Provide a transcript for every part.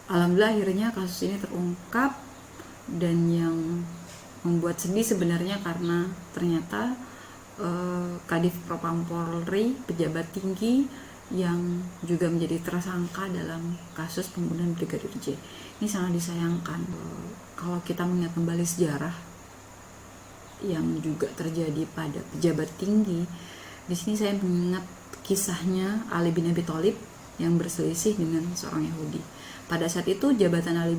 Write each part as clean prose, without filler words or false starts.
Alhamdulillah akhirnya kasus ini terungkap, dan yang membuat sedih sebenarnya karena ternyata Kadif Propam Polri, pejabat tinggi yang juga menjadi tersangka dalam kasus pembunuhan Brigadir J. Ini sangat disayangkan. Kalau kita mengingat kembali sejarah yang juga terjadi pada pejabat tinggi, di sini saya mengingat kisahnya Ali bin Abi Thalib yang berselisih dengan seorang Yahudi. Pada saat itu jabatan Ali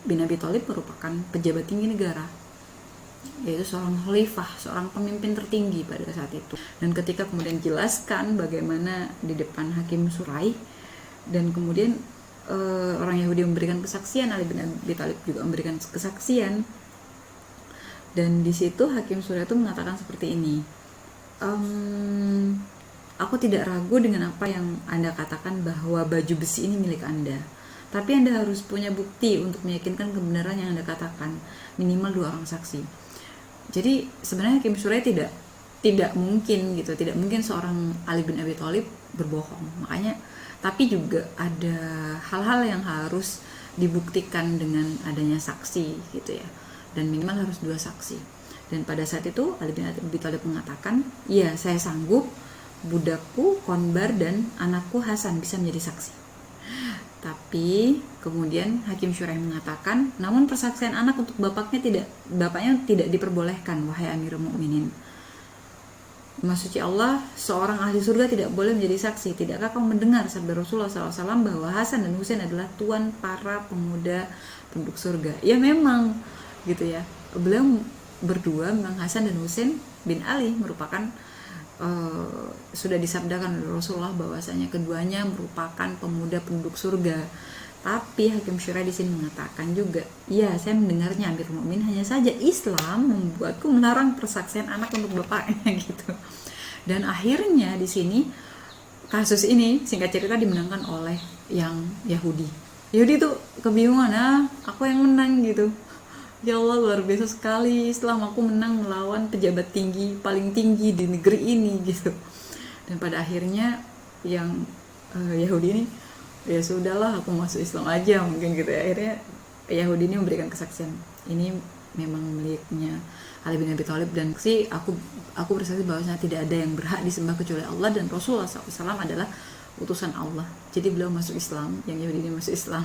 bin Abi Thalib merupakan pejabat tinggi negara, yaitu seorang khalifah, seorang pemimpin tertinggi pada saat itu. Dan ketika kemudian jelaskan bagaimana di depan Hakim Surai, dan kemudian orang Yahudi memberikan kesaksian, Ali bin Abi Thalib juga memberikan kesaksian, dan di situ Hakim Surai itu mengatakan seperti ini, aku tidak ragu dengan apa yang Anda katakan bahwa baju besi ini milik Anda, tapi Anda harus punya bukti untuk meyakinkan kebenaran yang Anda katakan, minimal 2 orang saksi. Jadi sebenarnya Hakim Surai tidak mungkin gitu, tidak mungkin seorang Ali bin Abi Thalib berbohong. Makanya, tapi juga ada hal-hal yang harus dibuktikan dengan adanya saksi gitu ya. Dan minimal harus 2 saksi. Dan pada saat itu Ali bin Abi Thalib mengatakan, "Iya, saya sanggup budakku Konbar dan anakku Hasan bisa menjadi saksi." Tapi kemudian Hakim Syurai mengatakan, namun persaksian anak untuk bapaknya tidak diperbolehkan, wahai Amirul Mukminin. Maksudnya Allah, seorang ahli surga tidak boleh menjadi saksi. Tidakkah kamu mendengar sabda Rasulullah SAW bahwa Hasan dan Husain adalah tuan para pemuda penduduk surga? Ya memang gitu ya. Beliau berdua, memang Hasan dan Husain bin Ali merupakan sudah disabdakan oleh Rasulullah bahwasanya keduanya merupakan pemuda penduduk surga. Tapi Hakim Syurai di sini mengatakan juga, ya saya mendengarnya Amirul Mukminin, hanya saja Islam membuatku melarang persaksian anak untuk bapaknya gitu. Dan akhirnya di sini kasus ini singkat cerita dimenangkan oleh yang Yahudi. Yahudi tuh kebingungan, aku yang menang gitu. Ya Allah, luar biasa sekali, Islam, aku menang melawan pejabat tinggi paling tinggi di negeri ini gitu. Dan pada akhirnya yang Yahudi ini, ya sudahlah, aku masuk Islam aja mungkin gitu ya. Akhirnya Yahudi ini memberikan kesaksian, ini memang miliknya Ali bin Abi Thalib, dan sih aku bersaksi bahwasanya tidak ada yang berhak disembah kecuali Allah, dan Rasulullah SAW adalah utusan Allah. Jadi beliau masuk Islam, yang Yahudi ini masuk Islam.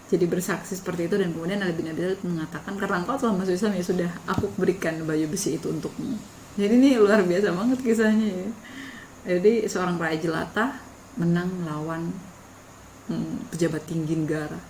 Jadi bersaksi seperti itu, dan kemudian Ali bin Abi Thalib mengatakan, karena engkau telah masuk Islam, ya sudah, aku berikan baju besi itu untukmu. Jadi ini luar biasa banget kisahnya ya. Jadi seorang raja jelata menang melawan pejabat tinggi negara.